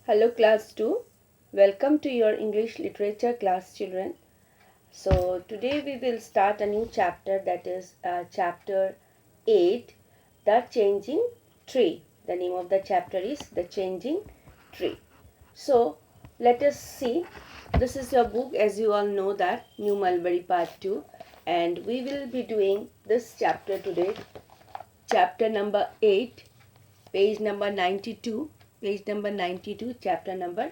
Hello class 2. Welcome to your English literature class, children. So today we will start a new chapter, that is chapter 8, The Changing Tree. The name of the chapter is The Changing Tree. So let us see. This is your book, as you all know, that New Mulberry Part 2, and we will be doing this chapter today, chapter number 8, page number 92, chapter number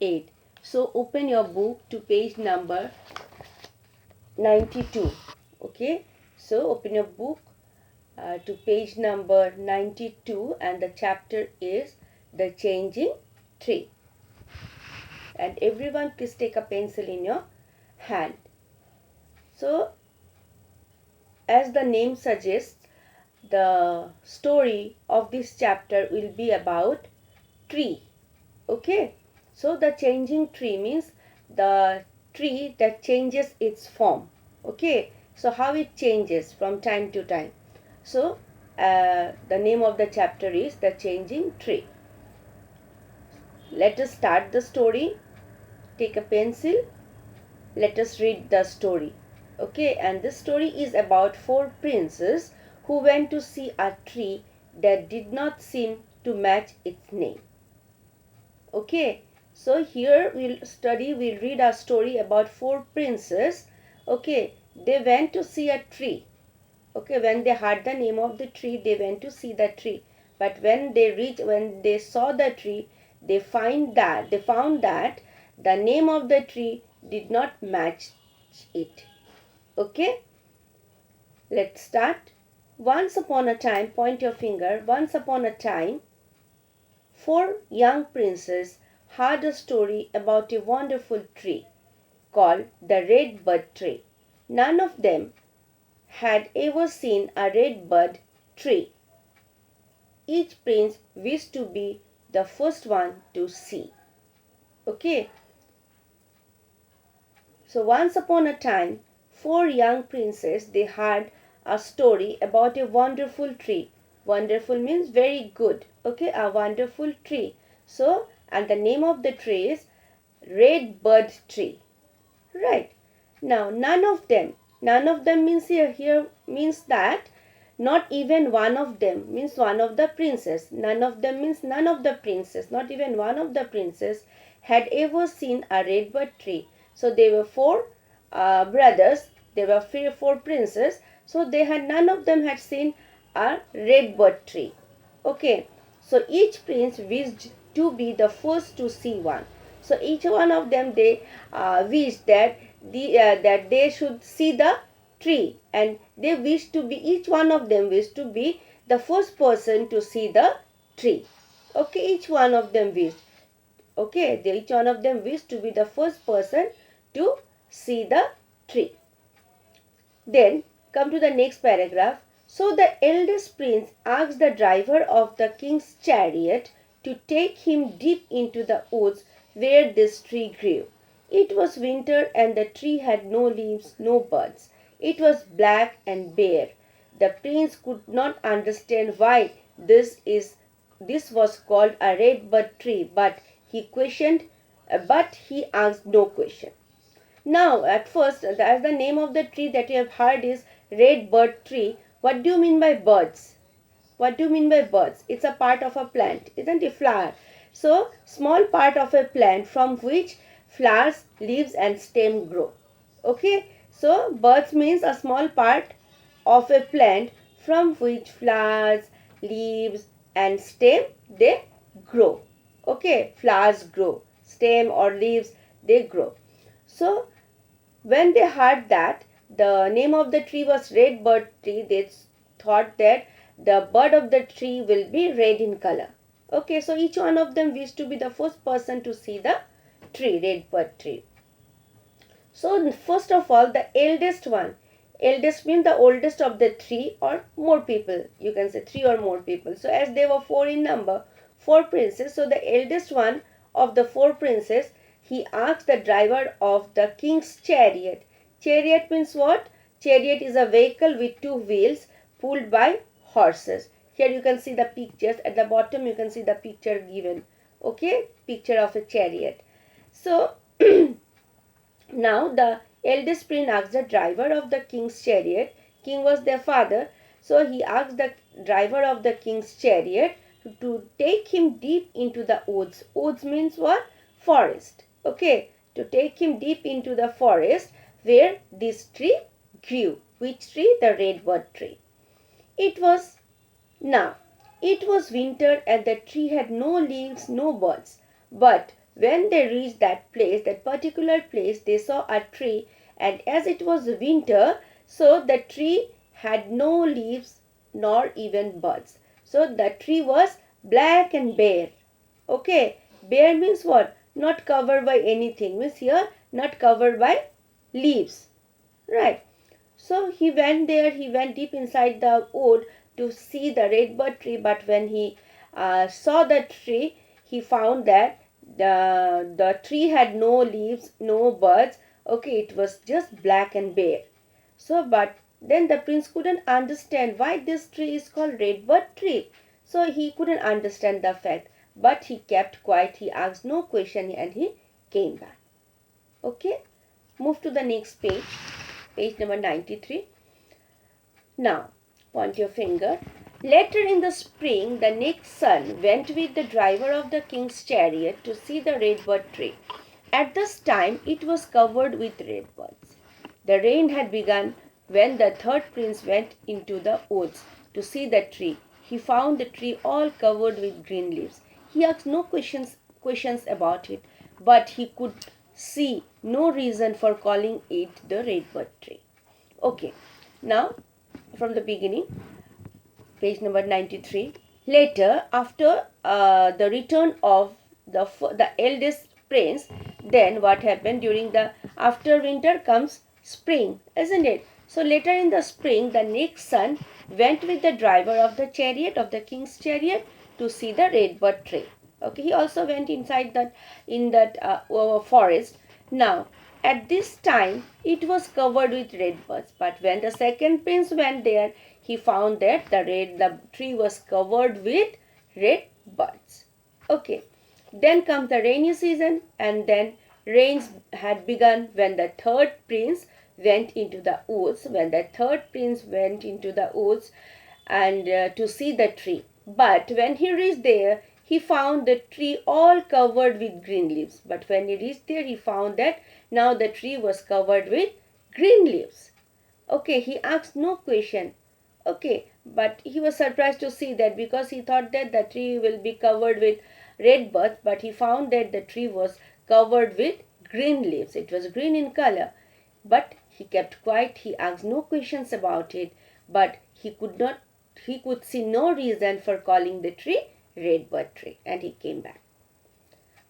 8. So open your book to page number 92. Okay, so open your book to page number 92, and the chapter is The Changing Tree. And everyone, please take a pencil in your hand. So as the name suggests, the story of this chapter will be about tree. Okay, so the changing tree means the tree that changes its form. Okay, so how it changes from time to time. So the name of the chapter is The Changing Tree. Let us start the story. Take a pencil. Let us read the story. Okay, and this story is about four princes who went to see a tree that did not seem to match its name. Okay, so here we'll read a story about four princes. Okay, they went to see a tree. Okay, when they heard the name of the tree, they went to see the tree. But when they saw the tree, they found that the name of the tree did not match it. Okay, let's start. Once upon a time, point your finger. Once upon a time, four young princes heard a story about a wonderful tree called the red bud tree. None of them had ever seen a red bud tree. Each prince wished to be the first one to see. Okay. So once upon a time, four young princes, they heard a story about a wonderful tree. Wonderful means very good. Okay, a wonderful tree. So, and the name of the tree is red bud tree. Right. Now, none of them means here means that not even one of them means one of the princes. None of them means none of the princes. Not even one of the princes had ever seen a red bud tree. So they were four brothers. They were four princes. So none of them had seen a red bud tree. Okay. So each prince wished to be the first to see one. So each one of them, they wished that that they should see the tree, and they wish to be, each one of them wished to be the first person to see the tree. Okay, each one of them wished. Okay, each one of them wished to be the first person to see the tree. Then come to the next paragraph. So the eldest prince asked the driver of the king's chariot to take him deep into the woods where this tree grew. It was winter and the tree had no leaves, no buds. It was black and bare. The prince could not understand why this was called a red bud tree, but he asked no question. Now, at first, as the name of the tree that you have heard is red bud tree, what do you mean by birds? What do you mean by birds? It's a part of a plant, isn't it? Flower. So, small part of a plant from which flowers, leaves and stem grow. Okay. So, birds means a small part of a plant from which flowers, leaves and stem, they grow. Okay. Flowers grow. Stem or leaves, they grow. So, when they heard that the name of the tree was red bud tree, they thought that the bud of the tree will be red in color. Okay, so each one of them wished to be the first person to see the tree, red bud tree. So first of all, the eldest one, eldest means the oldest of the three or more people. You can say three or more people. So as they were four in number, four princes. So the eldest one of the four princes, he asked the driver of the king's chariot. Chariot means what? Chariot is a vehicle with two wheels pulled by horses. Here you can see the pictures. At the bottom you can see the picture given. Okay, picture of a chariot. So now the eldest prince asked the driver of the king's chariot. King was their father. So he asked the driver of the king's chariot to take him deep into the woods. Woods means what? Forest. Okay, to take him deep into the forest where this tree grew. Which tree? The redbud tree. It was now, it was winter and the tree had no leaves, no buds. But when they reached that place, that particular place, they saw a tree, and as it was winter, so the tree had no leaves nor even buds. So the tree was black and bare. Okay, bare means what? Not covered by anything. Means here, not covered by leaves. Right. So he went there, he went deep inside the wood to see the redbud tree, but when he saw the tree, he found that the tree had no leaves, no buds. Okay, it was just black and bare. So, but then the prince couldn't understand why this tree is called redbud tree. So he couldn't understand the fact, but he kept quiet. He asked no question and he came back. Okay, move to the next page. Page number 93. Now, point your finger. Later in the spring, the next son went with the driver of the king's chariot to see the redbud tree. At this time, it was covered with redbuds. The rain had begun when the third prince went into the woods to see the tree. He found the tree all covered with green leaves. He asked no questions about it, but he could see no reason for calling it the redbud tree. Okay, now from the beginning, page number 93. Later, after the return of the eldest prince, then what happened during the after winter comes spring, isn't it? So later in the spring, the next son went with the driver of the chariot of the king's chariot to see the redbud tree. Okay, he also went inside that in that forest. Now at this time it was covered with redbuds, but when the second prince went there, he found that the tree was covered with red buds. Okay, then comes the rainy season, and then rains had begun when the third prince went into the woods. When the third prince went into the woods and to see the tree, but when he reached there, he found the tree all covered with green leaves. But when he reached there, he found that now the tree was covered with green leaves. Okay, he asked no question. Okay, but he was surprised to see that, because he thought that the tree will be covered with red buds, but he found that the tree was covered with green leaves. It was green in color, but he kept quiet. He asked no questions about it, but he could see no reason for calling the tree redbud tree, and he came back.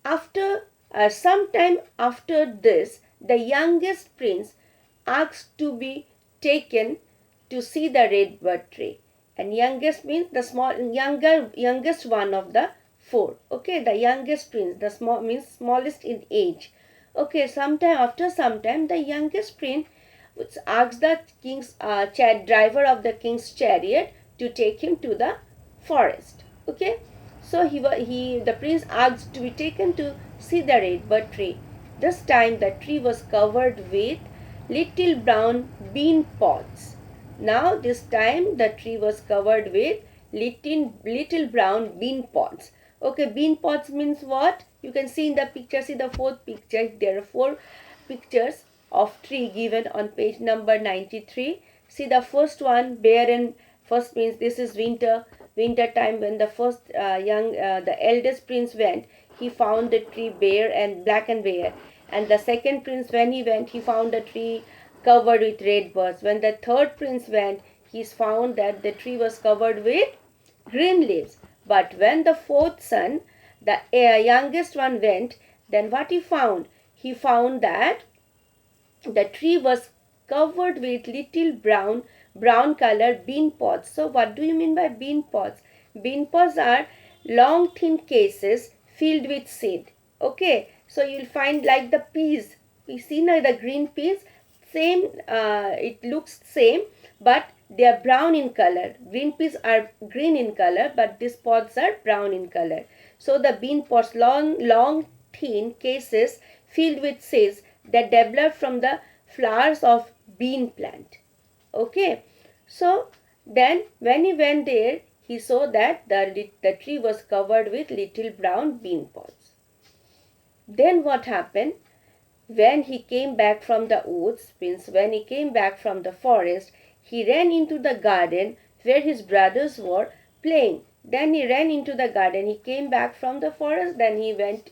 After some time after this, the youngest prince asked to be taken to see the redbud tree. And youngest means the youngest one of the four. Okay, the youngest prince, the small means smallest in age. Okay, after some time, the youngest prince asked the king's driver of the king's chariot to take him to the forest. Okay, so the prince asked to be taken to see the redbud tree. This time the tree was covered with little brown bean pods. Now this time the tree was covered with little brown bean pods. Okay, bean pods means what? You can see in the picture, see the fourth picture. There are four pictures of tree given on page number 93. See the first one, bare and first means this is winter time. When the first the eldest prince went, he found the tree bare and black and bare. And the second prince, when he went, he found the tree covered with red buds. When the third prince went, he found that the tree was covered with green leaves. But when the fourth son, the youngest one, went, then what he found? He found that the tree was covered with little brown color bean pods. So what do you mean by bean pods? Bean pods are long thin cases filled with seed. Okay, so you'll find like the peas. You see now the green peas, same, it looks same, but they are brown in color. Green peas are green in color, but these pods are brown in color. So the bean pods, long thin cases filled with seeds that developed from the flowers of bean plant. Okay, so then when he went there, he saw that the tree was covered with little brown bean pods. Then what happened? When he came back from the woods, means when he came back from the forest, he ran into the garden where his brothers were playing. Then he ran into the garden. He came back from the forest. Then he went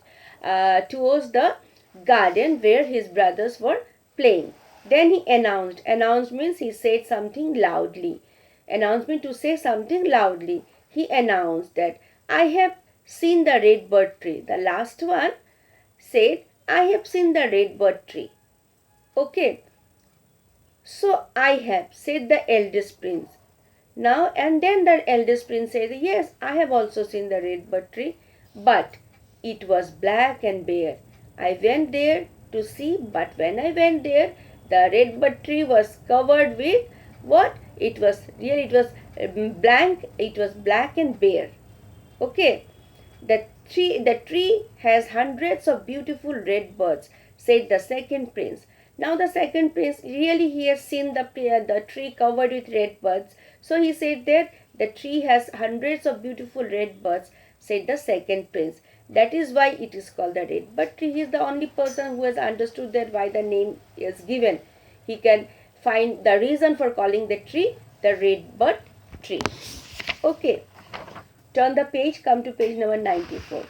towards the garden where his brothers were playing. Then he announced. Announced means he said something loudly. Announcement to say something loudly. He announced that I have seen the red bird tree. The last one said, I have seen the red bird tree. Okay. So I have, said the eldest prince. Now and then the eldest prince said, yes, I have also seen the red bird tree, but it was black and bare. I went there to see, but when I went there, the red bird tree was covered with what? It was blank, it was black and bare. Okay. The tree has hundreds of beautiful red birds, said the second prince. Now the second prince, really he has seen the tree covered with red birds. So he said that the tree has hundreds of beautiful red birds, said the second prince. That is why it is called the red bird tree. He is the only person who has understood that why the name is given. He can find the reason for calling the tree the red bird tree. Okay. Turn the page, come to page number 94.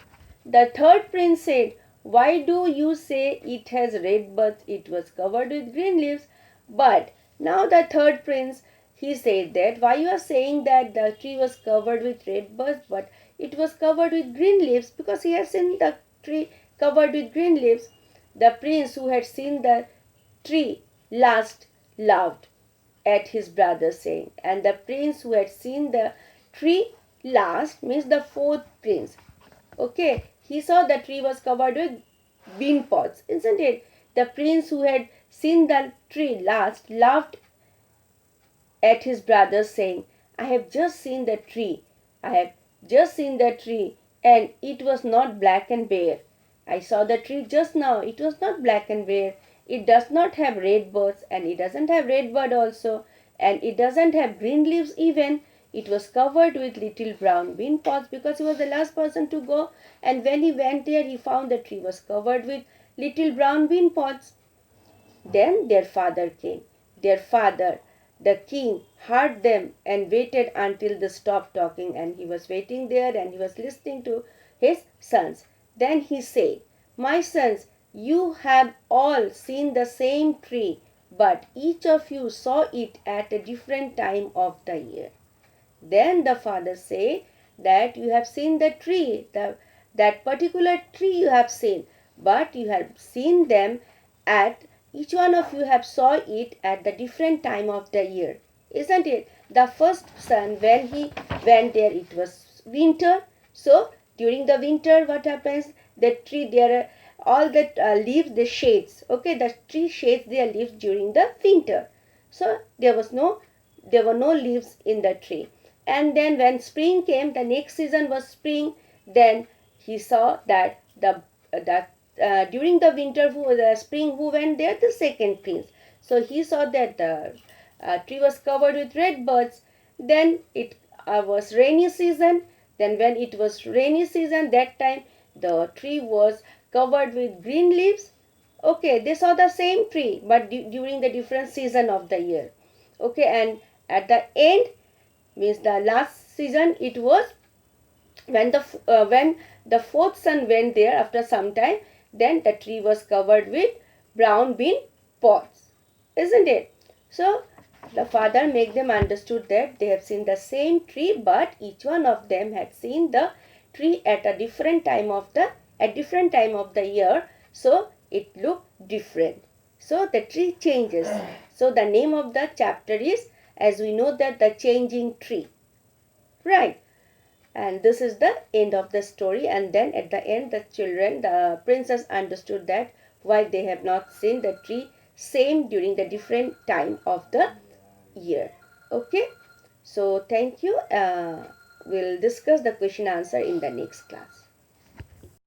The third prince said, why do you say it has red buds? It was covered with green leaves. But now the third prince, he said that, why you are saying that the tree was covered with red buds, but it was covered with green leaves? Because he has seen the tree covered with green leaves. The prince who had seen the tree last laughed at his brother, saying, and the prince who had seen the tree last means the fourth prince. Okay, he saw the tree was covered with bean pods, isn't it? The prince who had seen the tree last laughed at his brother, saying, I have just seen the tree. I have just seen the tree, and it was not black and bare. I saw the tree just now. It was not black and bare. It does not have red birds, and it doesn't have red bird also, and it doesn't have green leaves even. It was covered with little brown bean pods because he was the last person to go, and when he went there, he found the tree was covered with little brown bean pods. Then their father came. Their father, the king, heard them and waited until they stopped talking, and he was waiting there and he was listening to his sons. Then he said, my sons, you have all seen the same tree, but each of you saw it at a different time of the year. Then the father said that you have seen the tree, that particular tree you have seen, but you have seen them at, each one of you have saw it at the different time of the year, isn't it? The first son, when he went there, it was winter. So during the winter, what happens? The tree, there are all the leaves, the shades. Okay, the tree shades their leaves during the winter. So there were no leaves in the tree. And then when spring came, the next season was spring. Then he saw that during the winter, the spring, who went there? The second prince. So he saw that the tree was covered with red birds. Then it was rainy season. Then when it was rainy season, that time the tree was covered with green leaves. Okay, they saw the same tree, but during the different season of the year. Okay, and at the end, means the last season, it was when the fourth son went there after some time. Then the tree was covered with brown bean pods, isn't it? So the father make them understood that they have seen the same tree, but each one of them had seen the tree at a different time of the year, so it looked different. So the tree changes. So the name of the chapter is, as we know, that the changing tree, right? And this is the end of the story. And then at the end, the princess understood that why they have not seen the tree same during the different time of the year. Okay, so thank you. We'll discuss the question answer in the next class.